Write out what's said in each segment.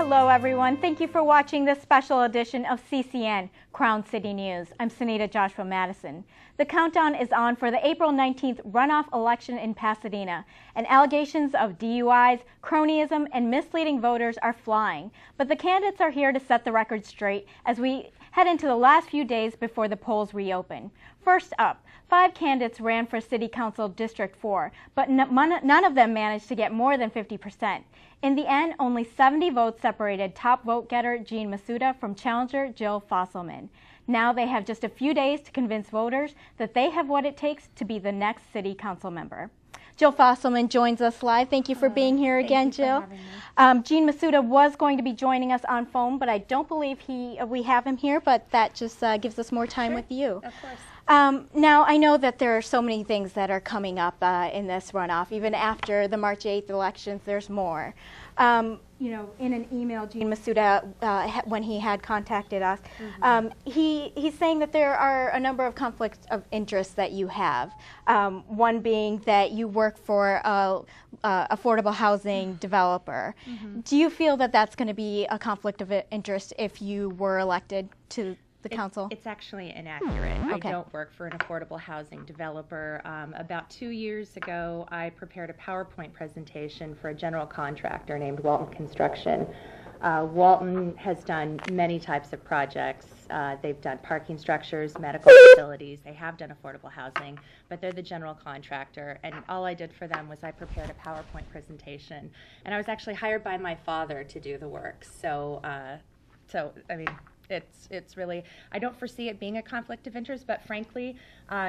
Hello everyone, thank you for watching this special edition of CCN, Crown City News. I'm Sehnita Joshua Mattison. The countdown is on for the April 19th runoff election in Pasadena, and allegations of DUIs, cronyism, and misleading voters are flying. But the candidates are here to set the record straight as we head into the last few days before the polls reopen. First up, 5 candidates ran for City Council District 4, but none of them managed to get more than 50%. In the end, only 70 votes separated top vote-getter Jean Masuda from challenger Jill Fosselman. Now they have just a few days to convince voters that they have what it takes to be the next City Council member. Jill Fosselman joins us live. Thank you for being here again, Jill. Jean Masuda was going to be joining us on phone, but I don't believe we have him here, but that just gives us more time with you. Of course. Now, I know that there are so many things that are coming up in this runoff. Even after the March 8th elections, there's more. You know, in an email, Jean Masuda, when he had contacted us, he's saying that there are a number of conflicts of interest that you have. One being that you work for a affordable housing developer. Do you feel that that's going to be a conflict of interest if you were elected to the council? It's actually inaccurate. Okay. I don't work for an affordable housing developer. About 2 years ago, I prepared a PowerPoint presentation for a general contractor named Walton Construction. Walton has done many types of projects. They've done parking structures, medical facilities. They have done affordable housing, but they're the general contractor. And all I did for them was I prepared a PowerPoint presentation. And I was actually hired by my father to do the work. So I mean, it's really, I don't foresee it being a conflict of interest, but frankly,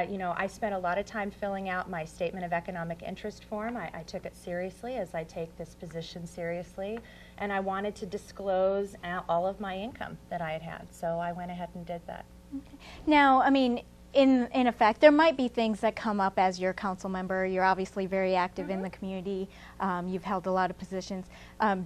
you know, I spent a lot of time filling out my statement of economic interest form. I took it seriously, as I take this position seriously, and I wanted to disclose all of my income that I had, so I went ahead and did that. Okay. Now, I mean, in effect, there might be things that come up as your council member. You're obviously very active in the community. You've held a lot of positions.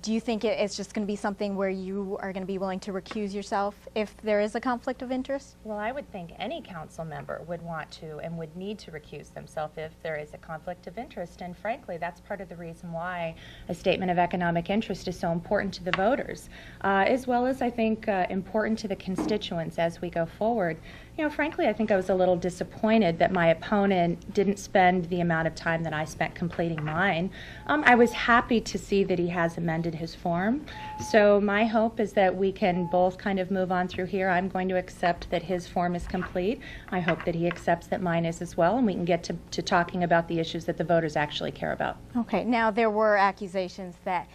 Do you think it's just going to be something where you are going to be willing to recuse yourself if there is a conflict of interest? Well, I would think any council member would want to and would need to recuse themselves if there is a conflict of interest. And frankly, that's part of the reason why a statement of economic interest is so important to the voters, as well as I think important to the constituents as we go forward. You know, frankly, I think I was a little disappointed that my opponent didn't spend the amount of time that I spent completing mine. I was happy to see that he has amended his form. So my hope is that we can both kind of move on through here. I'm going to accept that his form is complete. I hope that he accepts that mine is as well, and we can get to talking about the issues that the voters actually care about. Okay. Now, there were accusations that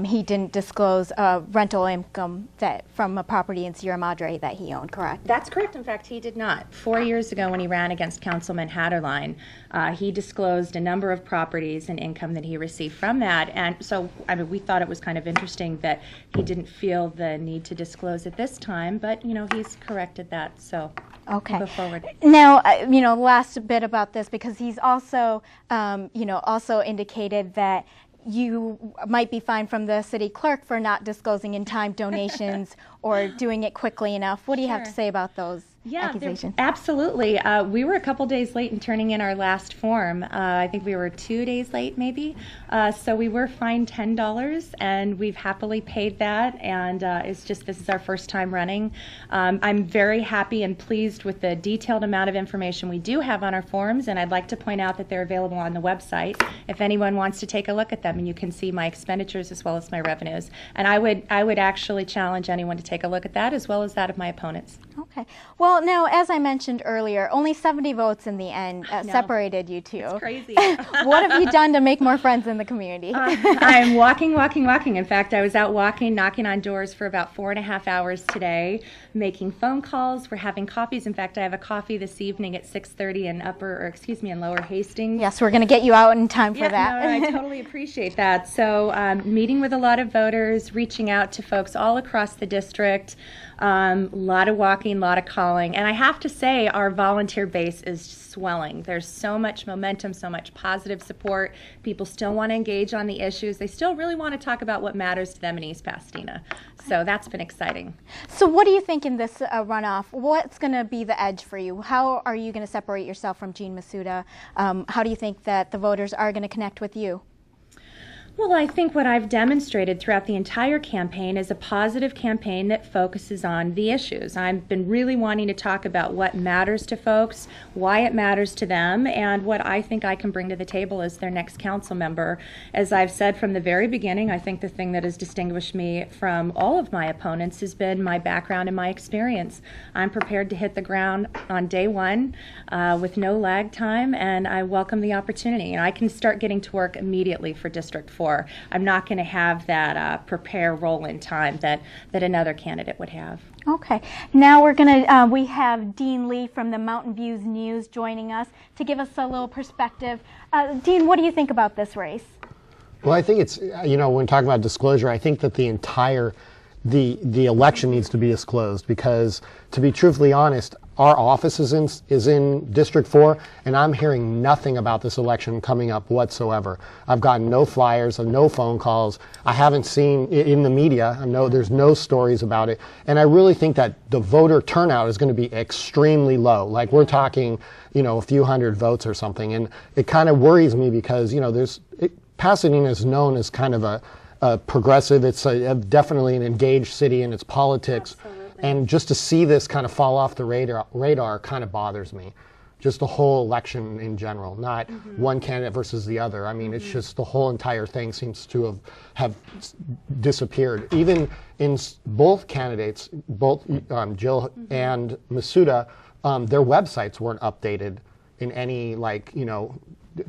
he didn't disclose rental income from a property in Sierra Madre that he owned, correct? That's correct. In fact, he did not. 4 years ago, when he ran against Councilman Hatterline, he disclosed a number of properties and income that he received from that. And so, I mean, we thought it was kind of interesting that he didn't feel the need to disclose at this time, but, you know, he's corrected that, so okay. We'll go forward. Now, you know, last bit about this, because he's also, you know, also indicated that you might be fined from the city clerk for not disclosing in time donations or doing it quickly enough. What do you have to say about those accusations? Absolutely. We were a couple days late in turning in our last form. I think we were 2 days late, maybe. So we were fined $10, and we've happily paid that. And it's just, this is our first time running. I'm very happy and pleased with the detailed amount of information we do have on our forms, and I'd like to point out that they're available on the website if anyone wants to take a look at them, and you can see my expenditures as well as my revenues. And I would actually challenge anyone to take a look at that, as well as that of my opponents. Okay. Well, now, as I mentioned earlier, only 70 votes in the end separated you two. It's crazy. What have you done to make more friends in the community? I'm walking. In fact, I was out walking, knocking on doors for about 4.5 hours today, making phone calls. We're having coffees. In fact, I have a coffee this evening at 6:30 in Lower Hastings. Yes, we're going to get you out in time for that. No, I totally appreciate that. So, meeting with a lot of voters, reaching out to folks all across the district. A lot of walking, a lot of calling, and I have to say our volunteer base is swelling. There's so much momentum, so much positive support. People still want to engage on the issues. They still really want to talk about what matters to them in East Pasadena. So that's been exciting. So what do you think in this runoff? What's going to be the edge for you? How are you going to separate yourself from Jean Masuda? How do you think that the voters are going to connect with you? Well, I think what I've demonstrated throughout the entire campaign is a positive campaign that focuses on the issues. I've been really wanting to talk about what matters to folks, why it matters to them, and what I think I can bring to the table as their next council member. As I've said from the very beginning, I think the thing that has distinguished me from all of my opponents has been my background and my experience. I'm prepared to hit the ground on day one with no lag time, and I welcome the opportunity. And I can start getting to work immediately for District 4. I'm not going to have that prepare roll-in time that another candidate would have. Okay. Now we have Dean Lee from the Mountain Views News joining us to give us a little perspective. Dean, what do you think about this race? Well, I think it's, when talking about disclosure, I think that the election needs to be disclosed because, to be truthfully honest, our office is in District 4, and I'm hearing nothing about this election coming up whatsoever. I've gotten no flyers, no phone calls. I haven't seen it in the media. I know there's no stories about it. And I really think that the voter turnout is going to be extremely low. Like, we're talking, a few hundred votes or something. And it kind of worries me because, Pasadena is known as kind of a progressive. It's definitely an engaged city in its politics. Absolutely. And just to see this kind of fall off the radar kind of bothers me. Just the whole election in general, not one candidate versus the other. I mean, it's just the whole entire thing seems to have disappeared. Even in both candidates, both Jill and Masuda, their websites weren't updated in any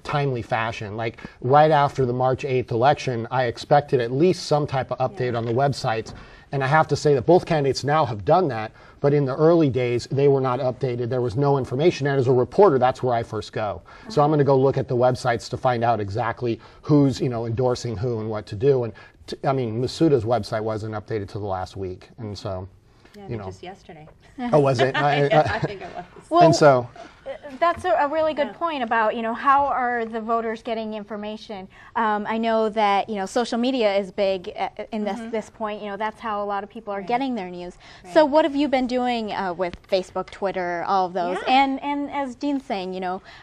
timely fashion. Like right after the March 8th election, I expected at least some type of update on the websites. And I have to say that both candidates now have done that, but in the early days, they were not updated. There was no information. And as a reporter, that's where I first go. So I'm going to go look at the websites to find out exactly who's, endorsing who and what to do. And Masuda's website wasn't updated till the last week. And so, just yesterday. Oh, was it? I think it was. Well, and so, that's a really good point about, how are the voters getting information? I know that, social media is big in this point. That's how a lot of people are getting their news. Right. So what have you been doing with Facebook, Twitter, all of those? Yeah. And as Dean's saying,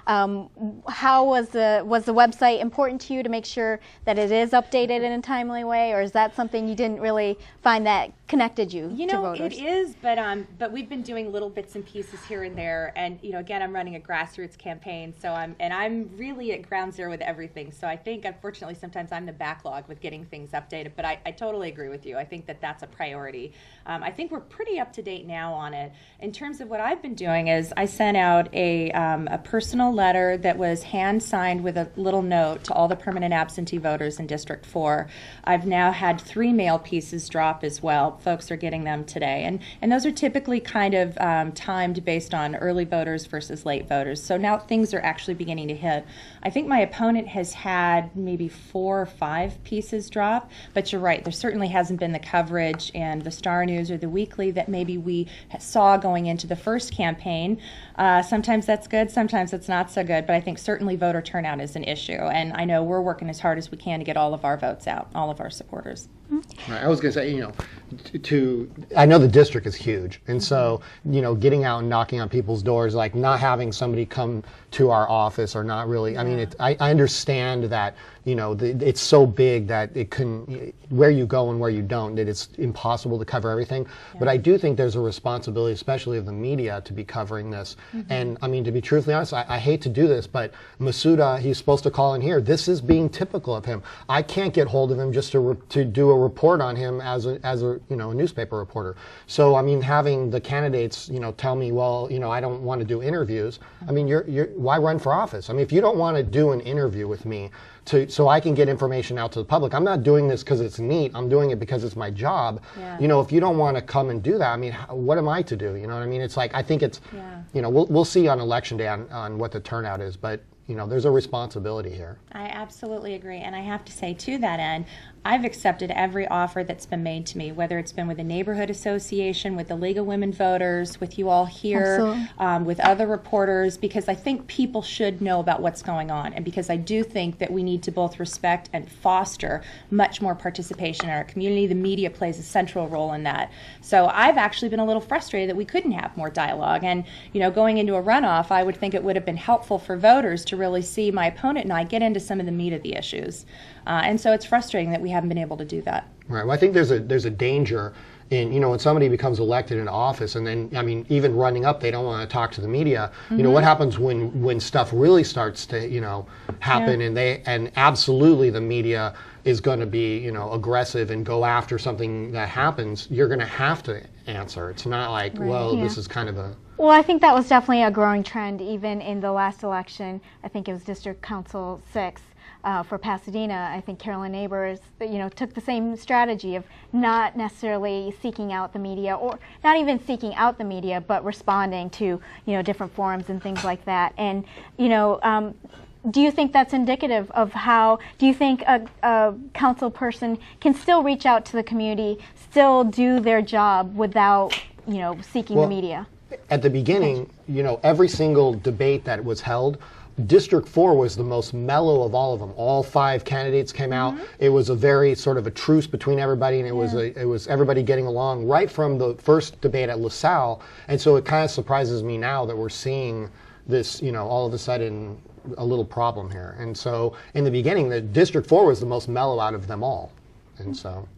how was the website important to you to make sure that it is updated in a timely way, or is that something you didn't really find that connected you to voters? It is, but we've been doing little bits and pieces here and there, and again, I'm running a grassroots campaign, so I'm really at ground zero with everything. So I think, unfortunately, sometimes I'm the backlog with getting things updated. But I totally agree with you. I think that's a priority. I think we're pretty up to date now on it. In terms of what I've been doing is I sent out a personal letter that was hand signed with a little note to all the permanent absentee voters in District 4. I've now had 3 mail pieces drop as well. Folks are getting them today, and those are typically kind of timed based on early voters versus late voters. So now things are actually beginning to hit. I think my opponent has had maybe 4 or 5 pieces drop, but you're right, there certainly hasn't been the coverage in the Star News or the Weekly that maybe we saw going into the first campaign. Sometimes that's good, sometimes it's not so good, but I think certainly voter turnout is an issue, and I know we're working as hard as we can to get all of our votes out, all of our supporters. Right. I was going to say, I know the district is huge, and so, getting out and knocking on people's doors, like not having somebody come to our office or not really, yeah. I understand that, it's so big that it couldn't, where you go and where you don't, that it's impossible to cover everything. Yeah. But I do think there's a responsibility, especially of the media, to be covering this. And to be truthfully honest, I hate to do this, but Masuda, he's supposed to call in here. This is being typical of him. I can't get hold of him just to do a report on him as a newspaper reporter. So having the candidates tell me, well, I don't want to do interviews. Why run for office? If you don't want to do an interview with me so I can get information out to the public, I'm not doing this because it's neat. I'm doing it because it's my job. Yeah. If you don't want to come and do that, what am I to do? It's like, I think it's, we'll see on election day on what the turnout is, but there's a responsibility here. I absolutely agree, and I have to say to that end, I've accepted every offer that's been made to me, whether it's been with the neighborhood association, with the League of Women Voters, with you all here, with other reporters, because I think people should know about what's going on, and because I do think that we need to both respect and foster much more participation in our community. The media plays a central role in that. So I've actually been a little frustrated that we couldn't have more dialogue, and going into a runoff, I would think it would have been helpful for voters to to really see my opponent and I get into some of the meat of the issues. And so it's frustrating that we haven't been able to do that. Right. Well, I think there's a danger in, when somebody becomes elected in office, and then, I mean, even running up, they don't want to talk to the media. What happens when stuff really starts to, happen, and absolutely the media is going to be, aggressive and go after something that happens. You're going to have to answer. It's not like, this is kind of a... Well, I think that was definitely a growing trend even in the last election. I think it was District Council 6 for Pasadena. I think Carolyn Neighbors, took the same strategy of not necessarily seeking out the media, or not even seeking out the media, but responding to, different forums and things like that. And, do you think that's indicative of how, do you think a council person can still reach out to the community, still do their job without, seeking the media? At the beginning, every single debate that was held, District 4 was the most mellow of all of them. All 5 candidates came out. It was a very sort of a truce between everybody, and it was everybody getting along right from the first debate at LaSalle. And so it kind of surprises me now that we're seeing this, all of a sudden a little problem here. And so in the beginning, the District 4 was the most mellow out of them all. And so...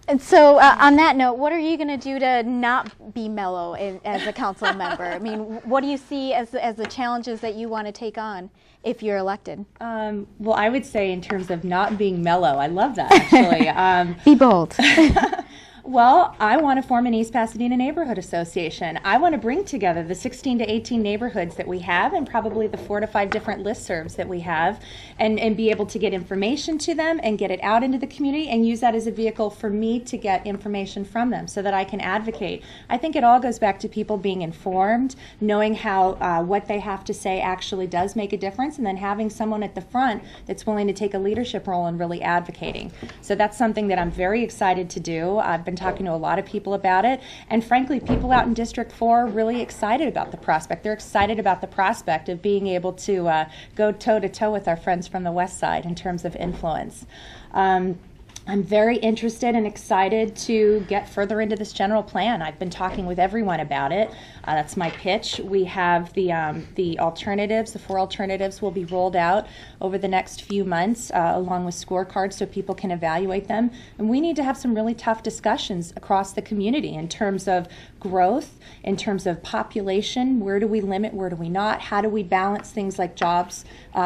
And so, on that note, what are you going to do to not be mellow as a council member? I mean, what do you see as the challenges that you want to take on if you're elected? Well, I would say in terms of not being mellow, I love that, actually. Be bold. Well, I want to form an East Pasadena Neighborhood Association. I want to bring together the 16 to 18 neighborhoods that we have, and probably the 4 to 5 different listservs that we have, and be able to get information to them and get it out into the community and use that as a vehicle for me to get information from them so that I can advocate. I think it all goes back to people being informed, knowing how what they have to say actually does make a difference, and then having someone at the front that's willing to take a leadership role and really advocating. So that's something that I'm very excited to do. I've been talking to a lot of people about it, and frankly, people out in District 4 are really excited about the prospect. They're excited about the prospect of being able to go toe-to-toe with our friends from the West Side in terms of influence. I'm very interested and excited to get further into this general plan. I've been talking with everyone about it. That's my pitch. We have the alternatives. The 4 alternatives will be rolled out over the next few months, along with scorecards so people can evaluate them. And we need to have some really tough discussions across the community in terms of growth, in terms of population. Where do we limit? Where do we not? How do we balance things like jobs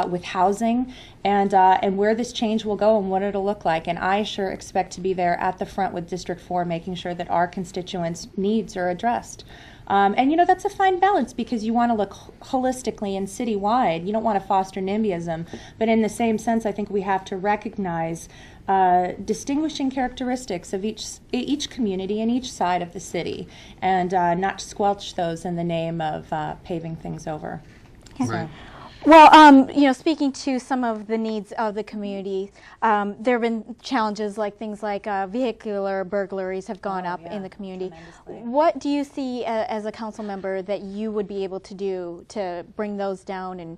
with housing? And where this change will go and what it'll look like. And I sure expect to be there at the front with District 4, making sure that our constituents' needs are addressed. And that's a fine balance, because you want to look holistically and citywide. You don't want to foster NIMBYism, but in the same sense, I think we have to recognize distinguishing characteristics of each community and each side of the city, and not squelch those in the name of paving things over. Okay. Right. Well, speaking to some of the needs of the community, there have been challenges like things like vehicular burglaries have gone up in the community. What do you see as a council member that you would be able to do to bring those down and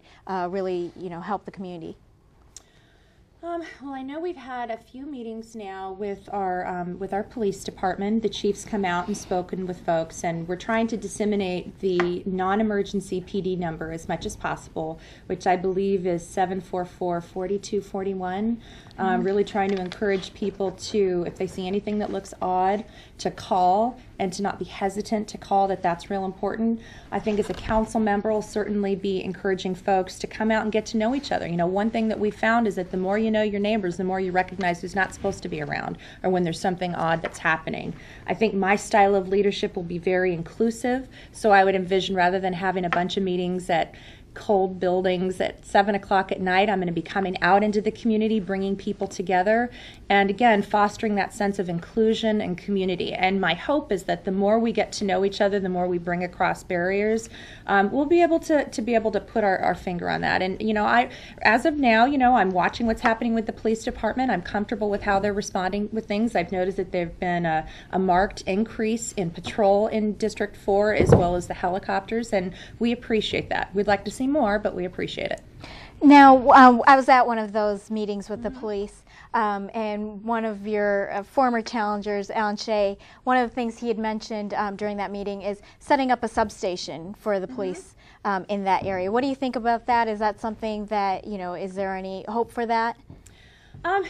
really, help the community? Well, I know we've had a few meetings now with our police department. The chief's come out and spoken with folks, and we're trying to disseminate the non-emergency PD number as much as possible, which I believe is 744-4241. Really trying to encourage people to, if they see anything that looks odd, to call, and to not be hesitant to call. That's real important. I think as a council member, we'll certainly be encouraging folks to come out and get to know each other. One thing that we found is that the more you know your neighbors, the more you recognize who's not supposed to be around, or when there's something odd that's happening. I think my style of leadership will be very inclusive, so I would envision, rather than having a bunch of meetings at cold buildings at 7 o'clock at night, I'm going to be coming out into the community, bringing people together, and again, fostering that sense of inclusion and community. And my hope is that the more we get to know each other, the more we bring across barriers, we'll be able to put our finger on that. And as of now, I'm watching what's happening with the police department. I'm comfortable with how they're responding with things. I've noticed that there's been a marked increase in patrol in District 4, as well as the helicopters, and we appreciate that. We'd like to see more, but we appreciate it. Now, I was at one of those meetings with the police, and one of your former challengers, Alan Shea, one of the things he had mentioned during that meeting is setting up a substation for the police in that area. What do you think about that? Is that something that, is there any hope for that? I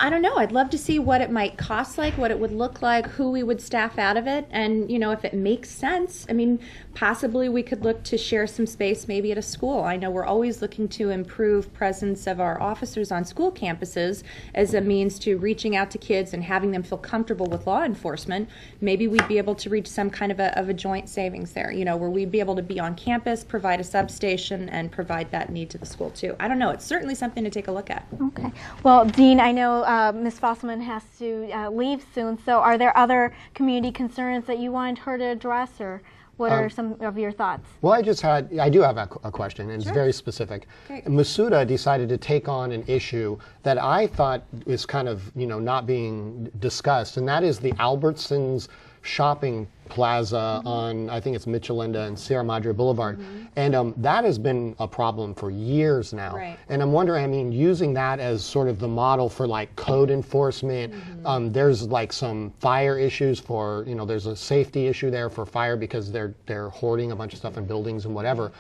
don't know. I'd love to see what it might cost like, what it would look like, who we would staff out of it, and, if it makes sense. I mean, possibly we could look to share some space maybe at a school. I know we're always looking to improve presence of our officers on school campuses as a means to reaching out to kids and having them feel comfortable with law enforcement. Maybe we'd be able to reach some kind of a joint savings there, where we'd be able to be on campus, provide a substation, and provide that need to the school too. I don't know. It's certainly something to take a look at. Okay. Well, Dean, I know Ms. Fosselman has to leave soon, so are there other community concerns that you wanted her to address, or what are some of your thoughts? Well, I do have a question, and Sure. it's very specific. Great. Masuda decided to take on an issue that I thought is kind of, not being discussed, and that is the Albertsons shopping plaza on, I think it's Michelinda and Sierra Madre Boulevard. And that has been a problem for years now. Right. And I'm wondering, using that as sort of the model for like code enforcement, there's like some fire issues for, there's a safety issue there for fire because they're hoarding a bunch of stuff in buildings and whatever.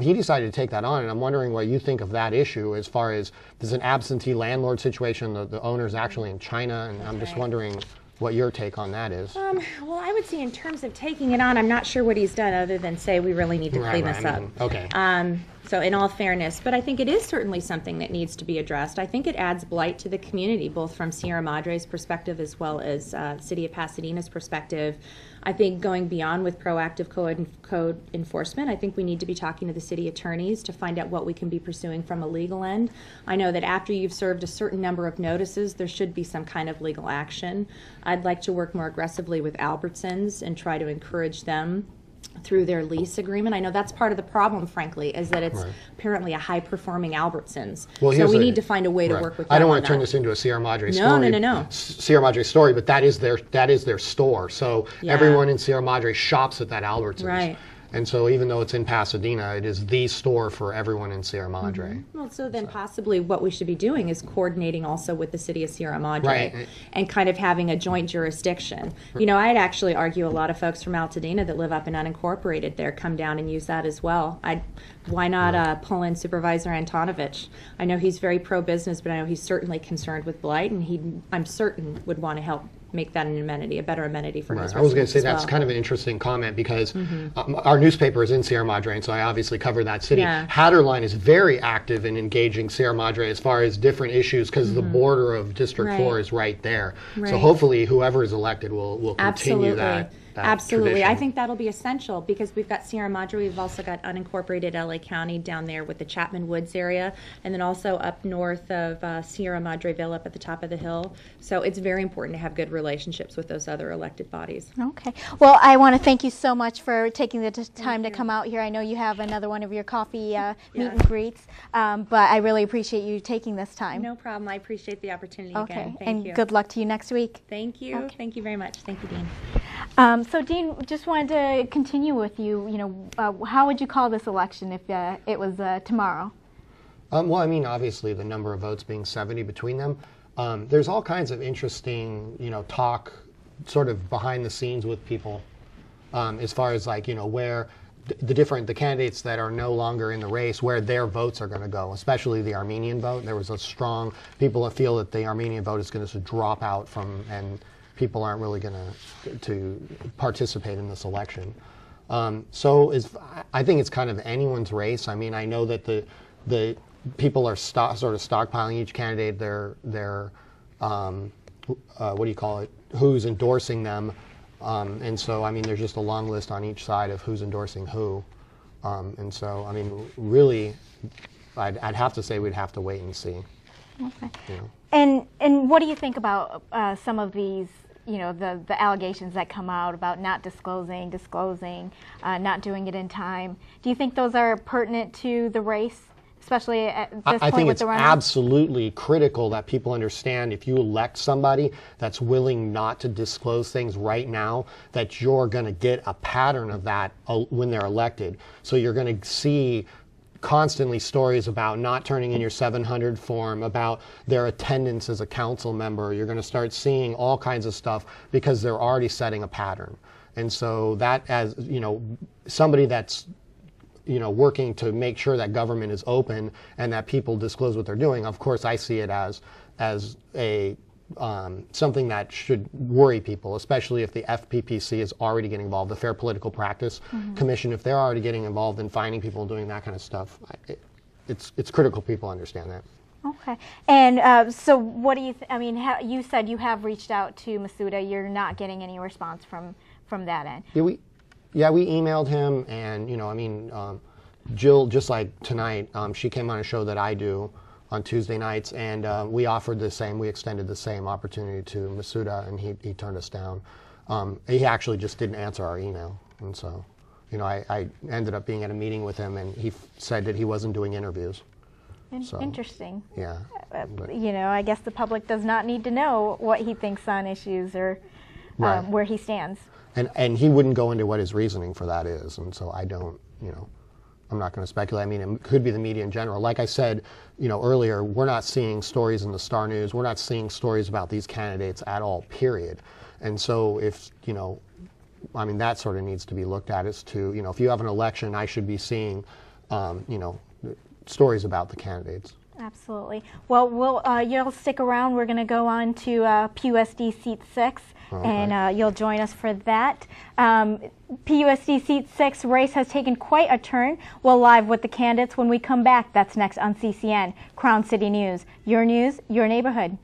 He decided to take that on, and I'm wondering what you think of that issue as far as there's an absentee landlord situation, the owner's actually in China, and I'm just wondering what your take on that is. Well, I would say in terms of taking it on, I'm not sure what he's done other than say we really need to clean this up. Okay. So in all fairness, but I think it is certainly something that needs to be addressed. I think it adds blight to the community, both from Sierra Madre's perspective as well as City of Pasadena's perspective. I think going beyond with proactive code enforcement, I think we need to be talking to the city attorneys to find out what we can be pursuing from a legal end. I know that after you've served a certain number of notices, there should be some kind of legal action. I'd like to work more aggressively with Albertsons and try to encourage them through their lease agreement. I know that's part of the problem, frankly, is that it's apparently a high-performing Albertsons. Well, so we need to find a way to work with them. I don't want to turn this into a Sierra Madre story. No. Sierra Madre story, but that is their store. So everyone in Sierra Madre shops at that Albertsons. Right. And so even though it's in Pasadena, it is the store for everyone in Sierra Madre. Well, so then possibly what we should be doing is coordinating also with the city of Sierra Madre and kind of having a joint jurisdiction. I'd actually argue a lot of folks from Altadena that live up in unincorporated there come down and use that as well. Why not pull in Supervisor Antonovich? I know he's very pro-business, but I know he's certainly concerned with blight, and I'm certain would want to help make that an amenity, a better amenity for his residents. I was going to say as that's well. kind of an interesting comment because our newspaper is in Sierra Madre, and so I obviously cover that city. Yeah. Hatterline is very active in engaging Sierra Madre as far as different issues because the border of District 4 is right there. So hopefully whoever is elected will continue that. Absolutely. Tradition. I think that'll be essential because we've got Sierra Madre, we've also got unincorporated LA County down there with the Chapman Woods area, and then also up north of Sierra Madreville up at the top of the hill. So it's very important to have good relationships with those other elected bodies. Okay. Well, I want to thank you so much for taking the time to come out here. I know you have another one of your coffee meet and greets, but I really appreciate you taking this time. No problem. I appreciate the opportunity Okay. again. Thank you. And good luck to you next week. Thank you. Okay. Thank you very much. Thank you, Dean. So, Dean, just wanted to continue with you. How would you call this election if it was tomorrow? Well, I mean, obviously, the number of votes being 70 between them. There's all kinds of interesting, talk sort of behind the scenes with people as far as where the candidates that are no longer in the race, where their votes are going to go, especially the Armenian vote. There was a strong, people that feel that the Armenian vote is going to drop out and people aren't really going to participate in this election. So I think it's kind of anyone's race. I mean, I know that the people are sort of stockpiling each candidate, their what do you call it, who's endorsing them. And so, I mean, there's just a long list on each side of who's endorsing who. And so, I mean, really, I'd have to say we'd have to wait and see. Okay. And what do you think about some of these, the allegations that come out about not disclosing, not doing it in time? Do you think those are pertinent to the race, especially at this I point think with it's the runoff? absolutely critical that people understand if you elect somebody that's willing not to disclose things right now, that you're going to get a pattern of that when they're elected. So you're going to see constantly stories about not turning in your 700 form, about their attendance as a council member. You're going to start seeing all kinds of stuff because they're already setting a pattern. And so that, as somebody that's working to make sure that government is open and that people disclose what they're doing. Of course, I see it as a something that should worry people, especially if the FPPC is already getting involved, the Fair Political Practice Commission, if they're already getting involved in finding people doing that kind of stuff. It's critical people understand that. Okay. And so what do you, I mean, you said you have reached out to Masuda. You're not getting any response from that end. Yeah, we emailed him, and Jill, just like tonight, she came on a show that I do on Tuesday nights, and we offered the same, we extended the same opportunity to Masuda, and he turned us down. He actually just didn't answer our email, and so, I ended up being at a meeting with him, and he said that he wasn't doing interviews. So, interesting. Yeah. I guess the public does not need to know what he thinks on issues or where he stands. And he wouldn't go into what his reasoning for that is, and so I don't, I'm not going to speculate. I mean, it could be the media in general. Like I said, earlier, we're not seeing stories in the Star News. We're not seeing stories about these candidates at all, period. And so if, that sort of needs to be looked at as to, if you have an election, I should be seeing, stories about the candidates. Absolutely. Well, you'll stick around. We're going to go on to PUSD Seat 6, and you'll join us for that. PUSD Seat 6 race has taken quite a turn. We'll live with the candidates when we come back. That's next on CCN, Crown City News. Your news, your neighborhood.